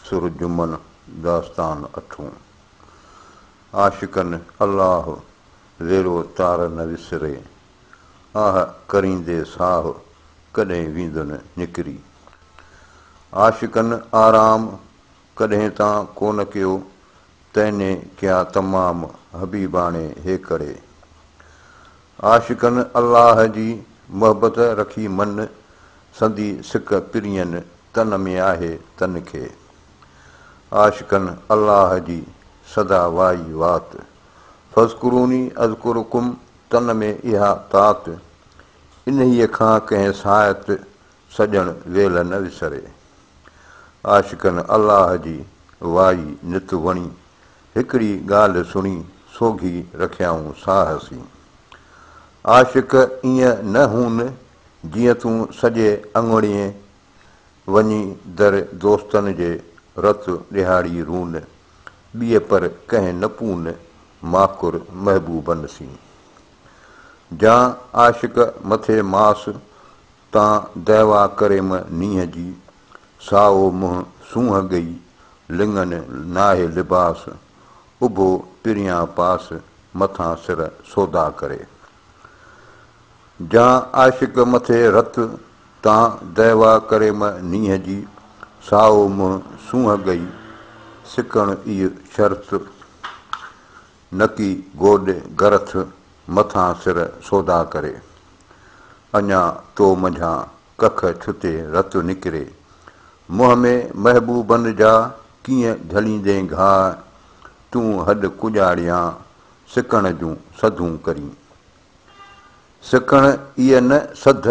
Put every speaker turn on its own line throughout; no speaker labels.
सुरजुमन दास्तान अठूं। आशिकन अल्लाह वेरो तार न विसरे, आह करींदे साह कॾहिं वींदुनि निकिरी। आशिकन आराम कॾहिं तां कोन कयो, तैने कया तमाम हबीबाणे हेकड़े। आशिकन अल्लाह जी मोहबत रखी मन, संदी सिक पिरियनि तन में आहे तन खे। आशिकन अल्लाह जी सदा वाई वात, फज़कुरूनी अज़कुरुकुम तन में इहा तात, इन्हीअ खां कंहिं सायत सॼण वेल न विसरे। आशिकन अल्लाह जी वाई नित वणी, हिकिड़ी ॻाल्हि सुणी सोघी रखियाऊं साहसी। आशिक ईअं न हुन जीअं तूं सॼे अंगड़ीअ वञी दर दोस्तनि जे रत ॾिहाड़ी रून, ॿिए पर कंहिं न पून माकुर महबूबन सी। जां आशिक मथे मास तां दवा करेम नींहं जी, साओ मुंहुं सूंहं गई लिङनि नाहे लिबास, उभो पिरियां पास मथां सिर सौदा करे। जां आशिक मथे रत तां दवा करेम नींहं जी, साओ मुंहुं सूंहं गई सिकण इह शर्त, नकी गोॾ गरथ मथां सिर सौदा करे। अञा तो मंझां कख छुते रत निकिरे, मुंहं में महबूबन जा कीअं झलींदे घाह, तूं हॾ कुॼाड़ियां सिकण जूं सधूं करी। सिकण इहा न सध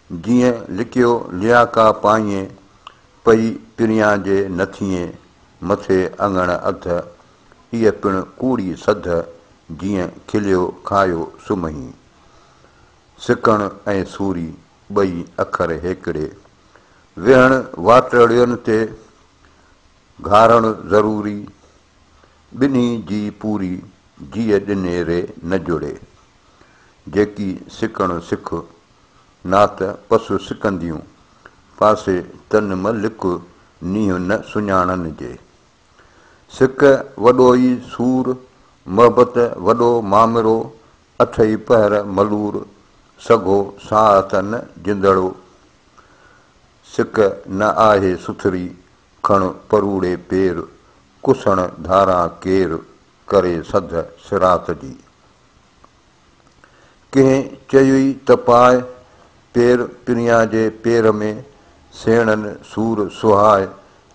जीअं लिकियो लियाका पाईं, पई पिरियां जे नथीअ मथे अङण अध, इहा पिणु कूड़ी सध जीअं खिलियो खायो सुम्हीं। सिकण ऐं सूरी ॿई अखर हेकिड़े, वेहण वाटड़ियुनि ते घारणु ज़रूरी, ॿिन्ही जी पूरी जीअ ॾिने रे न जुड़े। जेकी सिकण सिख नात पसु सिकंदियूं, पासे तन मलिक नींहं न सुञाणनि जे। सिक वॾो ई सूर, मोहबत वॾो मामिरो, अठई पहर मलूर, सघो साह त न जिंदड़ो। सिक न आहे सुथरी, खण परूड़े पेर, कुसण धारां केर करे सध सिरात जी। कंहिं चयुई त पाए पेर पिरियां जे पेर में, सेणनि सूर सुहाए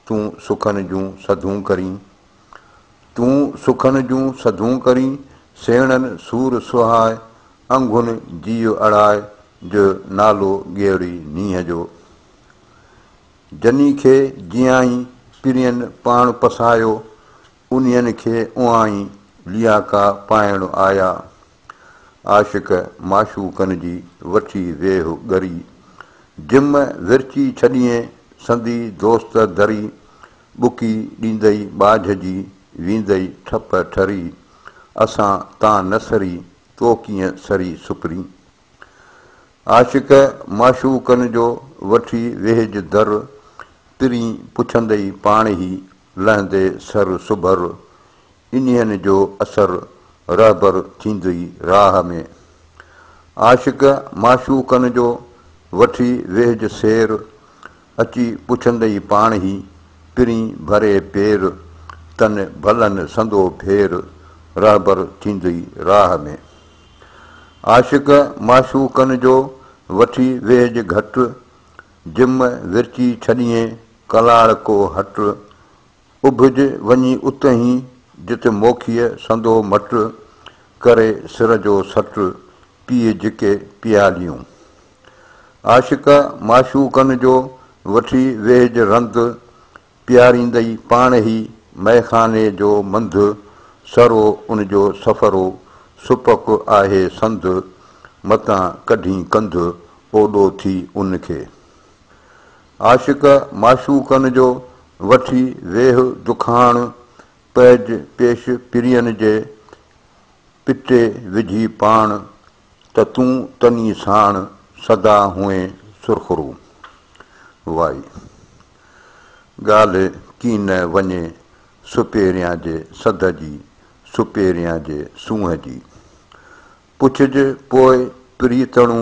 तूं सुखनि जूं सधूं करीं। तूं सुखनि जूं सधूं करीं, सेणनि सूर सुहाए, अंगुनि जीउ अड़ाए जो नालो ॻेड़ी नींहं जो। जनी खे जियाई पिरियनि पाण पसायो, उन्हनि खे उआई लियाका पाइण आया। आशिक माशूकनि जी वठी वेह ॻरी, जिम विरची छॾियईं संदी दोस्त दरी, ॿुकी ॾींदई ॿाझ जी वींदई ठप ठरी, असां तां न सरी तो कीअं सरी सुपरी। आशिक माशूकनि जो वठी वेहज दर, पिरी पुछंदई पाण ई लहंदे सर सुभर, इन्हनि जो असर रहबर थींदई राह में। आशिक माशूकनि जो वठी वेहज सेर, अची पुछंदई पाण ई पिरी भरे पेर, तन भलनि संदो फेर रहबर थींदई राह में। आशिक माशूकनि जो वठी वेहज घट, जिम विरची छॾियईं कलाड़ को हट, उभज वञी उतहीं जिते मोखीअ संदो मट, करे सिर जो सट पीउ जिके पियालियूं। आशिक माशूकनि जो वठी वेहज रंध, प्यारींदई पाण ई मैखाने जो मंध, सरो उन जो सफ़रो सुपक आहे संध, मतां कढी कंध ओॾो थी उनखे। आशिक माशूकनि जो वठी वेह दुखाण, पैज पेश पिरियनि जे पिटे विझी पाण, त तूं तनी साण सदा हुएं सुरखरू। वाई ॻाल्हि की न वञे सुपेरियां जे सद जी सुपेरियां जे सूंहं जी। पुछिजे पोइ प्रीतणू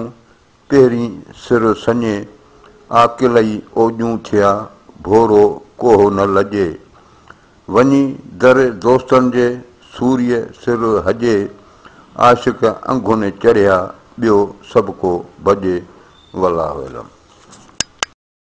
पहिरीं सिर सञे आकिलई ओॼूं थिया भोरो कोह न लॼे। वञी दर दोस्तनि जे सूर्य सिर हजे आशिक अंगुन चढ़िया ॿियो सभु को भॼे वला वेलम।